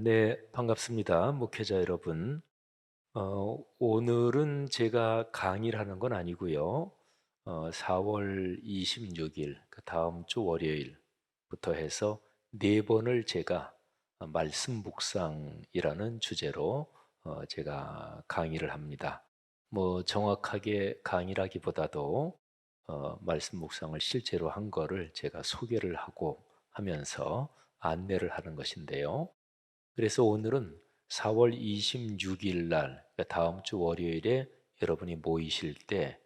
네, 반갑습니다. 목회자 여러분. 오늘은 제가 강의를 하는 건 아니고요. 4월 26일, 그 다음 주 월요일부터 해서 네 번을 제가 말씀 묵상이라는 주제로 제가 강의를 합니다. 뭐 정확하게 강의라기보다도 말씀 묵상을 실제로 한 거를 제가 소개를 하고 하면서 안내를 하는 것인데요. 그래서 오늘은 4월 26일 날, 그러니까 다음 주 월요일에 여러분이 모이실 때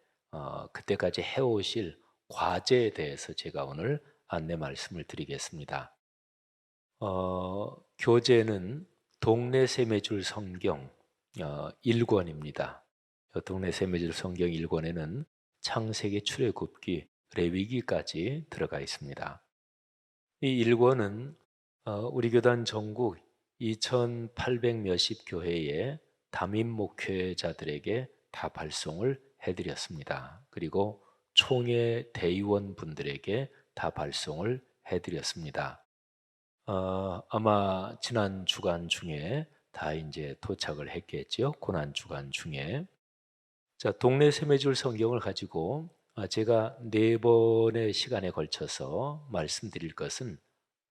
그때까지 해오실 과제에 대해서 제가 오늘 안내 말씀을 드리겠습니다. 교재는 동네 세매줄 성경 1권입니다. 동네 세매줄 성경 1권에는 창세기, 출애굽기, 레위기까지 들어가 있습니다. 이 1권은 우리 교단 전국 2,800 몇십 교회의 담임 목회자들에게 다 발송을 해드렸습니다. 그리고 총회 대의원 분들에게 다 발송을 해드렸습니다. 아마 지난 주간 중에 다 이제 도착을 했겠죠. 고난 주간 중에. 자, 동네 세매줄 성경을 가지고 제가 네 번의 시간에 걸쳐서 말씀드릴 것은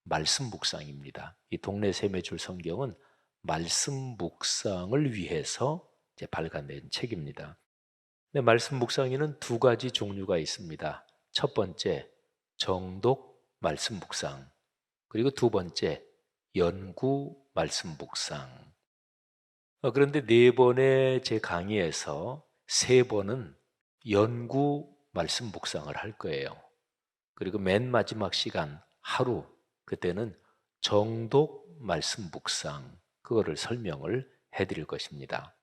말씀 묵상입니다. 이 동네 세매줄 성경은 말씀 묵상을 위해서 이제 발간된 책입니다. 근데 말씀 묵상에는 두 가지 종류가 있습니다. 첫 번째, 정독 말씀 묵상. 그리고 두 번째, 연구 말씀 묵상. 그런데 네 번의 제 강의에서 세 번은 연구 말씀 묵상을 할 거예요. 그리고 맨 마지막 시간 하루 그때는 정독 말씀 묵상 그거를 설명을 해드릴 것입니다.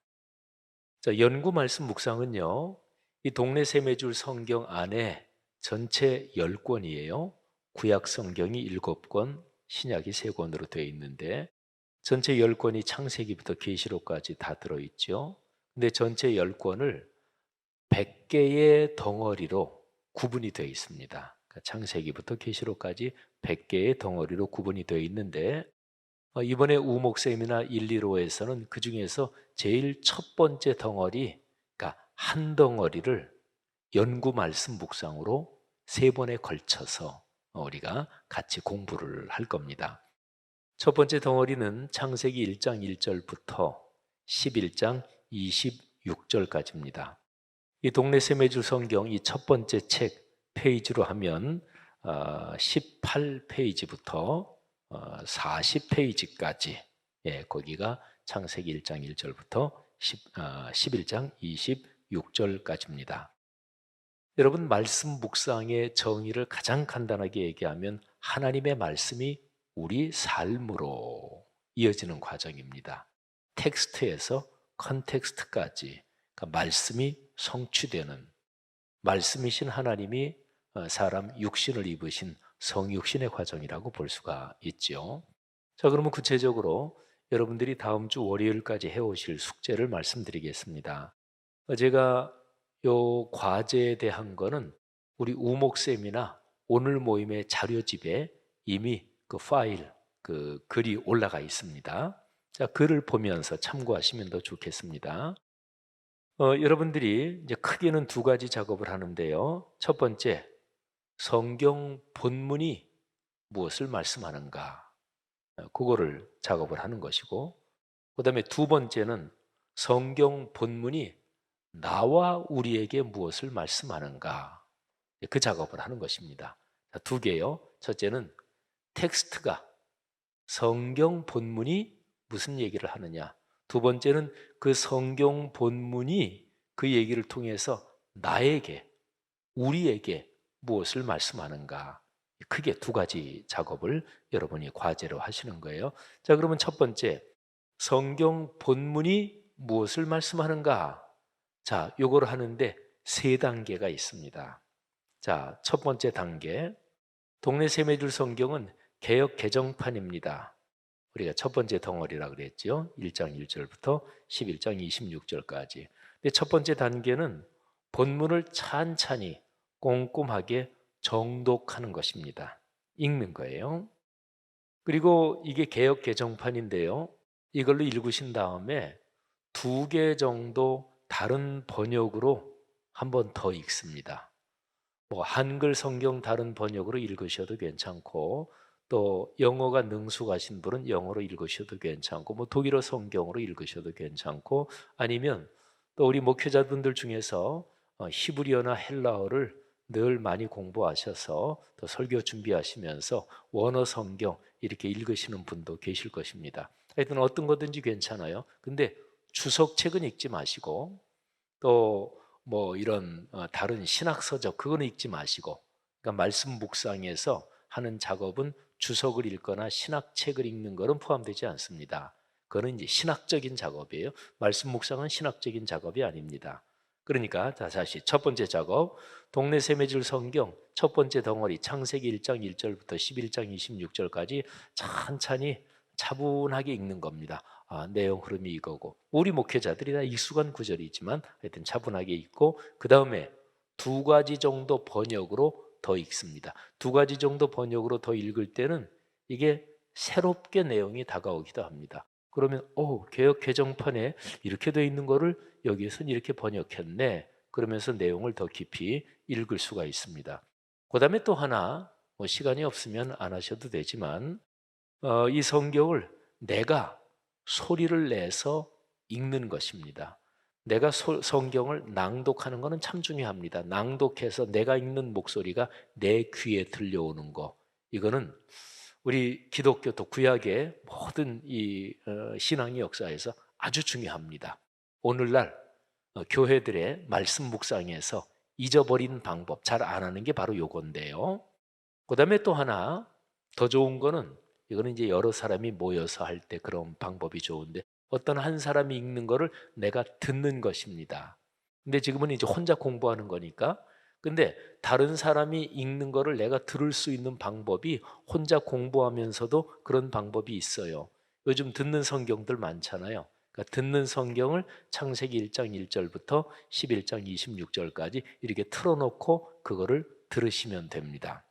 자, 연구 말씀 묵상은요. 이 동네 세매줄 성경 안에 전체 10권이에요. 구약 성경이 7권, 신약이 3권으로 되어 있는데 전체 10권이 창세기부터 계시록까지 다 들어있죠. 근데 전체 10권을 100개의 덩어리로 구분이 되어 있습니다. 그러니까 창세기부터 계시록까지 100개의 덩어리로 구분이 되어 있는데 이번에 우목쌤이나 1, 2로에서는 그 중에서 제일 첫 번째 덩어리, 그러니까 한 덩어리를 연구 말씀 묵상으로 세 번에 걸쳐서 우리가 같이 공부를 할 겁니다. 첫 번째 덩어리는 창세기 1장 1절부터 11장 26절까지입니다. 이 동네 세매줄 성경 이 첫 번째 책 페이지로 하면 18페이지부터 40페이지까지 거기가 창세기 1장 1절부터 11장 26절까지입니다. 여러분 말씀 묵상의 정의를 가장 간단하게 얘기하면 하나님의 말씀이 우리 삶으로 이어지는 과정입니다. 텍스트에서 컨텍스트까지 그러니까 말씀이 성취되는 말씀이신 하나님이 사람 육신을 입으신 성육신의 과정이라고 볼 수가 있죠. 자, 그러면 구체적으로 여러분들이 다음 주 월요일까지 해오실 숙제를 말씀드리겠습니다. 제가 요 과제에 대한 거는 우리 우목쌤이나 오늘 모임의 자료집에 이미 그 파일, 그 글이 올라가 있습니다. 자, 글을 보면서 참고하시면 더 좋겠습니다. 여러분들이 이제 크게는 두 가지 작업을 하는데요. 첫 번째, 성경 본문이 무엇을 말씀하는가? 그거를 작업을 하는 것이고, 그 다음에 두 번째는 성경 본문이 나와 우리에게 무엇을 말씀하는가? 그 작업을 하는 것입니다. 자, 두 개요. 첫째는 텍스트가 성경 본문이 무슨 얘기를 하느냐. 두 번째는 그 성경 본문이 그 얘기를 통해서 나에게, 우리에게 무엇을 말씀하는가. 크게 두 가지 작업을 여러분이 과제로 하시는 거예요. 자, 그러면 첫 번째, 성경 본문이 무엇을 말씀하는가? 자, 요거를 하는데 세 단계가 있습니다. 자, 첫 번째 단계. 동네 세매줄 성경은 개역 개정판입니다. 우리가 첫 번째 덩어리라 그랬죠. 1장 1절부터 11장 26절까지. 근데 첫 번째 단계는 본문을 찬찬히 꼼꼼하게 정독하는 것입니다. 읽는 거예요. 그리고 이게 개역 개정판인데요. 이걸로 읽으신 다음에 2개 정도 다른 번역으로 한 번 더 읽습니다. 뭐 한글 성경 다른 번역으로 읽으셔도 괜찮고, 또 영어가 능숙하신 분은 영어로 읽으셔도 괜찮고, 뭐 독일어 성경으로 읽으셔도 괜찮고, 아니면 또 우리 목회자분들 중에서 히브리어나 헬라어를 늘 많이 공부하셔서 또 설교 준비하시면서 원어 성경 이렇게 읽으시는 분도 계실 것입니다. 하여튼 어떤 거든지 괜찮아요. 근데 주석책은 읽지 마시고, 또 뭐 이런 다른 신학 서적 그거는 읽지 마시고, 그러니까 말씀 묵상에서 하는 작업은 주석을 읽거나 신학책을 읽는 것은 포함되지 않습니다. 그거는 이제 신학적인 작업이에요. 말씀 묵상은 신학적인 작업이 아닙니다. 그러니까 다시 첫 번째 작업, 동네 세매줄 성경 첫 번째 덩어리 창세기 1장 1절부터 11장 26절까지 천천히 차분하게 읽는 겁니다. 내용 흐름이 이거고, 우리 목회자들이 다 익숙한 구절이지만 하여튼 차분하게 읽고, 그 다음에 2가지 정도 번역으로 더 읽습니다. 2가지 정도 번역으로 더 읽을 때는 이게 새롭게 내용이 다가오기도 합니다. 그러면 개역 개정판에 이렇게 돼 있는 거를 여기에서는 이렇게 번역했네, 그러면서 내용을 더 깊이 읽을 수가 있습니다. 그 다음에 또 하나, 뭐 시간이 없으면 안 하셔도 되지만 이 성경을 내가 소리를 내서 읽는 것입니다. 내가 성경을 낭독하는 것은 참 중요합니다. 낭독해서 내가 읽는 목소리가 내 귀에 들려오는 거, 이거는 우리 기독교 또 구약의 모든 이 신앙의 역사에서 아주 중요합니다. 오늘날 교회들의 말씀 묵상에서 잊어버린 방법, 잘 안 하는 게 바로 요건데요. 그 다음에 또 하나 더 좋은 거는, 이거는 이제 여러 사람이 모여서 할 때 그런 방법이 좋은데, 어떤 한 사람이 읽는 거를 내가 듣는 것입니다. 근데 지금은 이제 혼자 공부하는 거니까, 근데 다른 사람이 읽는 거를 내가 들을 수 있는 방법이 혼자 공부하면서도 그런 방법이 있어요. 요즘 듣는 성경들 많잖아요. 그러니까 듣는 성경을 창세기 1장 1절부터 11장 26절까지 이렇게 틀어놓고 그거를 들으시면 됩니다.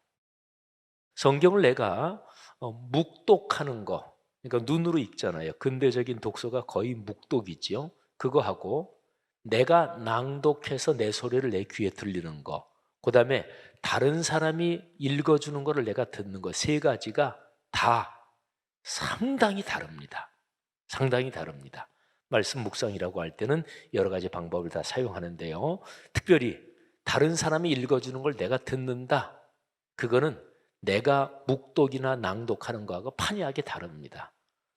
성경을 내가 묵독하는 거, 그러니까 눈으로 읽잖아요. 근대적인 독서가 거의 묵독이지요. 그거하고 내가 낭독해서 내 소리를 내 귀에 들리는 거, 그 다음에 다른 사람이 읽어주는 거를 내가 듣는 거, 3가지가 다 상당히 다릅니다. 상당히 다릅니다. 말씀 묵상이라고 할 때는 여러 가지 방법을 다 사용하는데요. 특별히 다른 사람이 읽어주는 걸 내가 듣는다, 그거는 내가 묵독이나 낭독하는 거하고 판이하게 다릅니다.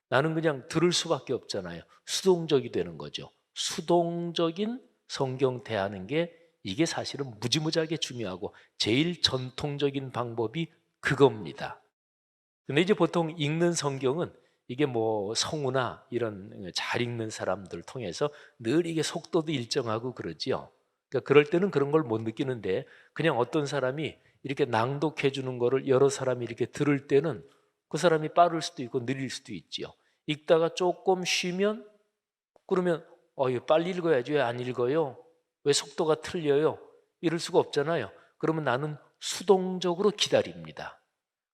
나는 그냥 들을 수밖에 없잖아요. 수동적이 되는 거죠. 수동적인 성경 대하는 게, 이게 사실은 무지무지하게 중요하고 제일 전통적인 방법이 그겁니다. 근데 이제 보통 읽는 성경은 이게 뭐 성우나 이런 잘 읽는 사람들 통해서 늘 이게 속도도 일정하고 그러지요. 그러니까 그럴 때는 그런 걸 못 느끼는데, 그냥 어떤 사람이 이렇게 낭독해 주는 거를 여러 사람이 이렇게 들을 때는 그 사람이 빠를 수도 있고 느릴 수도 있지요. 읽다가 조금 쉬면, 그러면 이거 빨리 읽어야지 왜 안 읽어요? 왜 속도가 틀려요? 이럴 수가 없잖아요. 그러면 나는 수동적으로 기다립니다.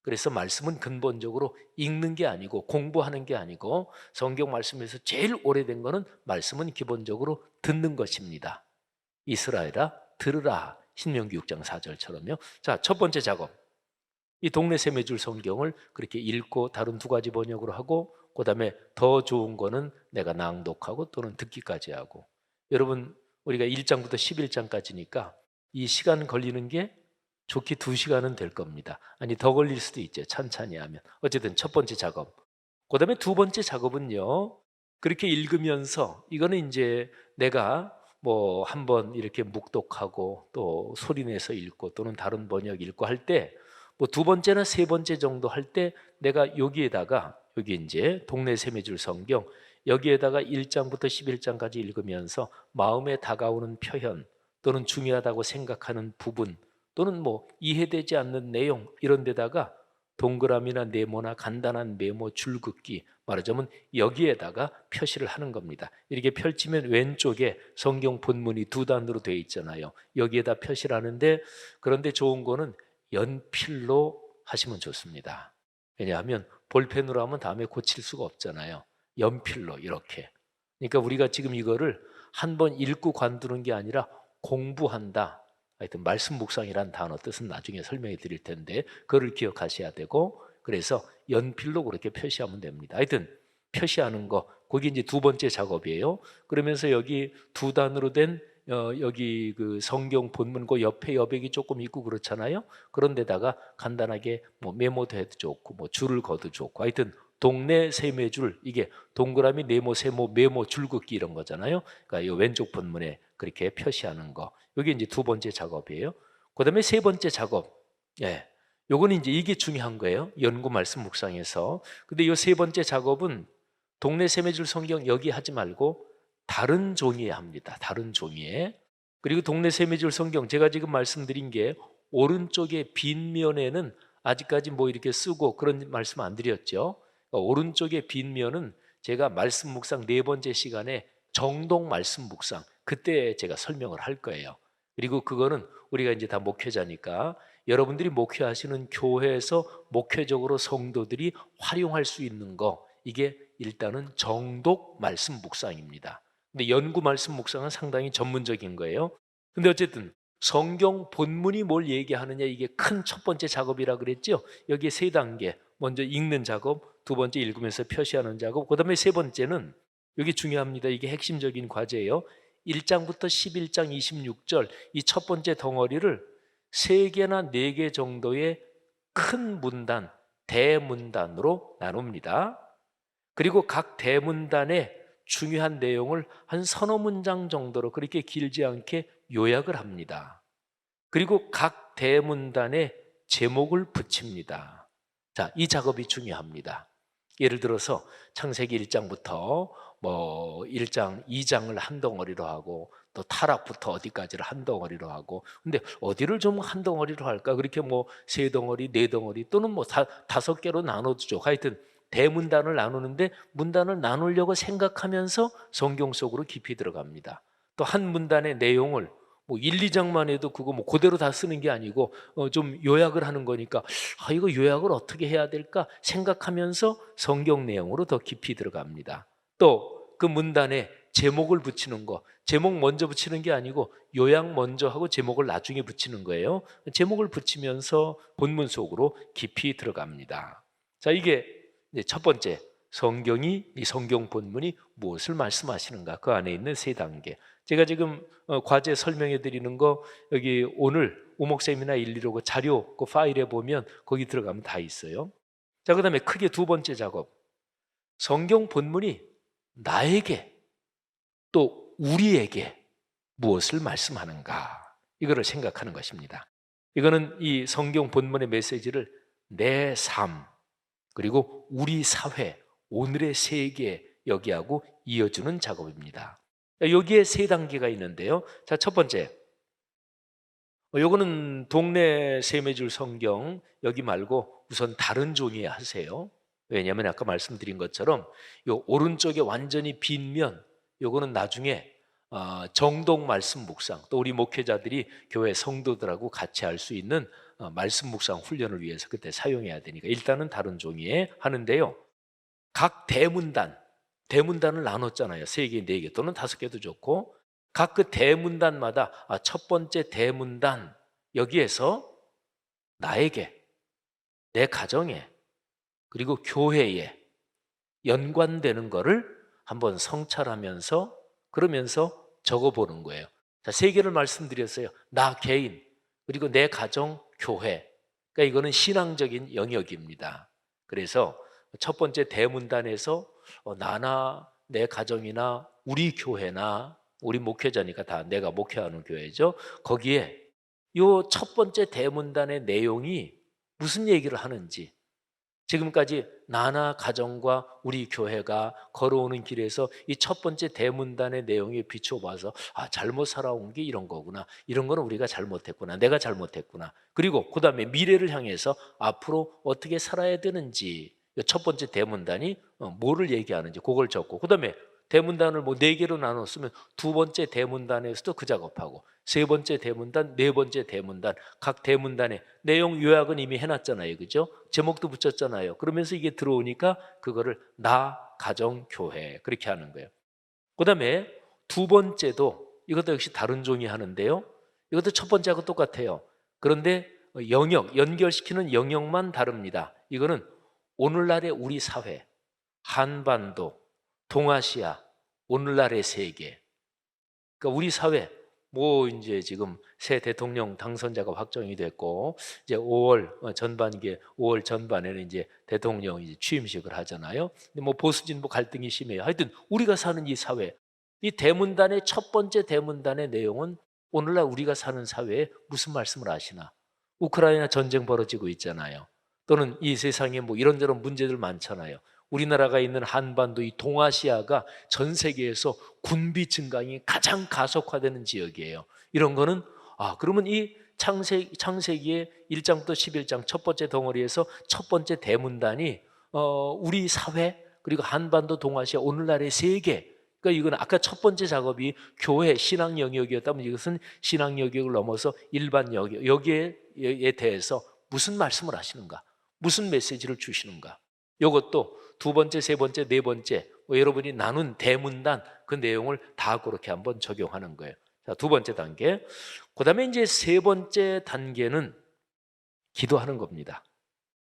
그래서 말씀은 근본적으로 읽는 게 아니고 공부하는 게 아니고, 성경 말씀에서 제일 오래된 거는 말씀은 기본적으로 듣는 것입니다. 이스라엘아 들으라, 신명기 6장 4절처럼요. 자, 첫 번째 작업, 이 동네 세매줄 성경을 그렇게 읽고 다른 2가지 번역으로 하고, 그 다음에 더 좋은 거는 내가 낭독하고 또는 듣기까지 하고. 여러분, 우리가 1장부터 11장까지니까 이 시간 걸리는 게 좋게 2시간은 될 겁니다. 아니 더 걸릴 수도 있죠, 천천히 하면. 어쨌든 첫 번째 작업, 그 다음에 2번째 작업은요, 그렇게 읽으면서 이거는 이제 내가 뭐 한번 이렇게 묵독하고 또 소리내서 읽고 또는 다른 번역 읽고 할 때, 뭐 2번째나 3번째 정도 할 때 내가 여기에다가, 여기 이제 동네 세매줄 성경 여기에다가 1장부터 11장까지 읽으면서 마음에 다가오는 표현 또는 중요하다고 생각하는 부분 또는 뭐 이해되지 않는 내용, 이런 데다가 동그라미나 네모나 간단한 메모 줄긋기, 말하자면 여기에다가 표시를 하는 겁니다. 이렇게 펼치면 왼쪽에 성경 본문이 2단으로 되어 있잖아요. 여기에다 표시를 하는데, 그런데 좋은 거는 연필로 하시면 좋습니다. 왜냐하면 볼펜으로 하면 다음에 고칠 수가 없잖아요. 연필로 이렇게. 그러니까 우리가 지금 이거를 한 번 읽고 관두는 게 아니라 공부한다. 하여튼 말씀 묵상이란 단어 뜻은 나중에 설명해 드릴 텐데 그거를 기억하셔야 되고, 그래서 연필로 그렇게 표시하면 됩니다. 하여튼 표시하는 거, 그게 이제 두 번째 작업이에요. 그러면서 여기 두 단으로 된 여기 그 성경 본문 그 옆에 여백이 조금 있고 그렇잖아요. 그런 데다가 간단하게 뭐 메모도 해도 좋고 뭐 줄을 거도 좋고, 하여튼 동네 세매줄, 이게 동그라미 네모 세모 메모 줄긋기 이런 거잖아요. 그러니까 이 왼쪽 본문에 그렇게 표시하는 거, 이게 이제 두 번째 작업이에요. 그다음에 세 번째 작업, 예, 요거는 이제 이게 중요한 거예요. 연구 말씀 묵상에서. 근데 이 세 번째 작업은 동네 세매줄 성경 여기 하지 말고 다른 종이에 합니다. 다른 종이에. 그리고 동네 세매줄 성경 제가 지금 말씀드린 게 오른쪽에 빈면에는 아직까지 뭐 이렇게 쓰고 그런 말씀 안 드렸죠. 그러니까 오른쪽에 빈면은 제가 말씀 묵상 네 번째 시간에 정독 말씀 묵상 그때 제가 설명을 할 거예요. 그리고 그거는 우리가 이제 다 목회자니까 여러분들이 목회하시는 교회에서 목회적으로 성도들이 활용할 수 있는 거, 이게 일단은 정독 말씀 묵상입니다. 근데 연구 말씀 묵상은 상당히 전문적인 거예요. 근데 어쨌든 성경 본문이 뭘 얘기하느냐, 이게 큰 첫 번째 작업이라 그랬죠. 여기에 세 단계. 먼저 읽는 작업, 두 번째 읽으면서 표시하는 작업, 그다음에 세 번째는 여기 중요합니다. 이게 핵심적인 과제예요. 1장부터 11장 26절 이 첫 번째 덩어리를 세 개나 네 개 정도의 큰 문단, 대문단으로 나눕니다. 그리고 각 대문단의 중요한 내용을 한 서너 문장 정도로 그렇게 길지 않게 요약을 합니다. 그리고 각 대문단에 제목을 붙입니다. 자, 이 작업이 중요합니다. 예를 들어서 창세기 1장부터 뭐 1장, 2장을 한 덩어리로 하고 또 타락부터 어디까지를 한 덩어리로 하고, 근데 어디를 좀 한 덩어리로 할까? 그렇게 뭐 세 덩어리, 네 덩어리 또는 뭐 다섯 개로 나눠도 좋고, 하여튼 대문단을 나누는데 문단을 나누려고 생각하면서 성경 속으로 깊이 들어갑니다. 또 한 문단의 내용을 뭐 1, 2장만 해도 그거 뭐 그대로 다 쓰는 게 아니고 좀 요약을 하는 거니까 이거 요약을 어떻게 해야 될까 생각하면서 성경 내용으로 더 깊이 들어갑니다. 또 그 문단에 제목을 붙이는 거, 제목 먼저 붙이는 게 아니고 요약 먼저 하고 제목을 나중에 붙이는 거예요. 제목을 붙이면서 본문 속으로 깊이 들어갑니다. 자, 이게 이제 첫 번째, 성경이, 이 성경 본문이 무엇을 말씀하시는가, 그 안에 있는 세 단계. 제가 지금 과제 설명해 드리는 거 여기 오늘 오목 세미나 1, 2로 그 자료 그 파일에 보면 거기 들어가면 다 있어요. 자, 그다음에 크게 두 번째 작업, 성경 본문이 나에게 또 우리에게 무엇을 말씀하는가, 이거를 생각하는 것입니다. 이거는 이 성경 본문의 메시지를 내 삶 그리고 우리 사회, 오늘의 세계 여기하고 이어주는 작업입니다. 여기에 세 단계가 있는데요. 자, 첫 번째, 요거는 동네 세매줄 성경 여기 말고 우선 다른 종이에 하세요. 왜냐하면 아까 말씀드린 것처럼 요 오른쪽에 완전히 빈 면, 요거는 나중에 정독 말씀 묵상, 또 우리 목회자들이 교회 성도들하고 같이 할 수 있는 말씀 묵상 훈련을 위해서 그때 사용해야 되니까 일단은 다른 종이에 하는데요. 각 대문단을 나눴잖아요. 세 개, 네 개 또는 다섯 개도 좋고, 각 그 대문단마다 첫 번째 대문단 여기에서 나에게, 내 가정에, 그리고 교회에 연관되는 거를 한번 성찰하면서 그러면서 적어보는 거예요. 자, 세 개를 말씀드렸어요. 나 개인, 그리고 내 가정, 교회. 그러니까 이거는 신앙적인 영역입니다. 그래서 첫 번째 대문단에서 나나 내 가정이나 우리 교회나 우리 목회자니까 다 내가 목회하는 교회죠. 거기에 요 첫 번째 대문단의 내용이 무슨 얘기를 하는지, 지금까지 나나 가정과 우리 교회가 걸어오는 길에서 이 첫 번째 대문단의 내용에 비춰봐서 잘못 살아온 게 이런 거구나, 이런 거는 우리가 잘못했구나, 내가 잘못했구나, 그리고 그 다음에 미래를 향해서 앞으로 어떻게 살아야 되는지 첫 번째 대문단이 뭐를 얘기하는지 그걸 적고, 그 다음에 대문단을 뭐 4개로 나눴으면 두 번째 대문단에서도 그 작업하고 세 번째 대문단, 네 번째 대문단, 각 대문단의 내용 요약은 이미 해놨잖아요. 그죠? 제목도 붙였잖아요. 그러면서 이게 들어오니까 그거를 나, 가정, 교회 그렇게 하는 거예요. 그 다음에 두 번째도 이것도 역시 다른 종이 하는데요. 이것도 첫 번째하고 똑같아요. 그런데 영역, 연결시키는 영역만 다릅니다. 이거는 오늘날의 우리 사회, 한반도, 동아시아, 오늘날의 세계. 그러니까 우리 사회, 뭐 이제 지금 새 대통령 당선자가 확정이 됐고 이제 5월 전반기에 5월 전반에는 이제 대통령 이제 취임식을 하잖아요. 근데 뭐 보수 진보 갈등이 심해요. 하여튼 우리가 사는 이 사회, 이 대문단의 첫 번째 대문단의 내용은 오늘날 우리가 사는 사회에 무슨 말씀을 하시나? 우크라이나 전쟁 벌어지고 있잖아요. 또는 이 세상에 뭐 이런저런 문제들 많잖아요. 우리나라가 있는 한반도 이 동아시아가 전 세계에서 군비 증강이 가장 가속화되는 지역이에요. 이런 거는 그러면 이 창세기의 1장부터 11장 첫 번째 덩어리에서 첫 번째 대문단이 우리 사회 그리고 한반도 동아시아 오늘날의 세계, 그러니까 이건 아까 첫 번째 작업이 교회 신앙 영역이었다면 이것은 신앙 영역을 넘어서 일반 영역, 여기에 대해서 무슨 말씀을 하시는가, 무슨 메시지를 주시는가. 이것도 두 번째, 세 번째, 네 번째 여러분이 나눈 대문단 그 내용을 다 그렇게 한번 적용하는 거예요. 자, 두 번째 단계. 그다음에 이제 세 번째 단계는 기도하는 겁니다.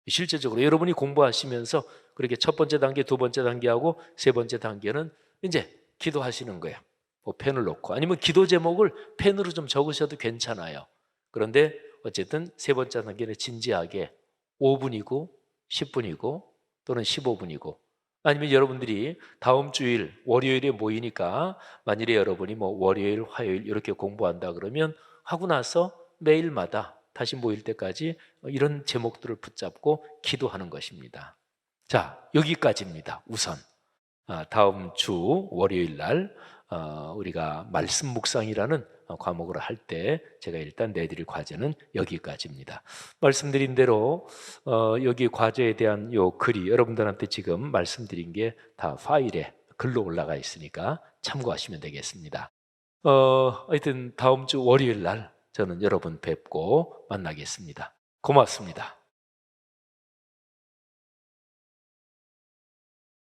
실제적으로 여러분이 공부하시면서 그렇게 첫 번째 단계, 두 번째 단계하고 세 번째 단계는 이제 기도하시는 거예요. 뭐 펜을 놓고 아니면 기도 제목을 펜으로 좀 적으셔도 괜찮아요. 그런데 어쨌든 세 번째 단계는 진지하게 5분이고 10분이고 또는 15분이고 아니면 여러분들이 다음 주일 월요일에 모이니까 만일에 여러분이 뭐 월요일, 화요일 이렇게 공부한다 그러면 하고 나서 매일마다 다시 모일 때까지 이런 제목들을 붙잡고 기도하는 것입니다. 자, 여기까지입니다. 우선 다음 주 월요일 날 우리가 말씀 묵상이라는 과목을 할 때 제가 일단 내드릴 과제는 여기까지입니다. 말씀드린 대로 여기 과제에 대한 요 글이 여러분들한테 지금 말씀드린 게 다 파일에 글로 올라가 있으니까 참고하시면 되겠습니다. 하여튼 다음 주 월요일 날 저는 여러분 뵙고 만나겠습니다. 고맙습니다.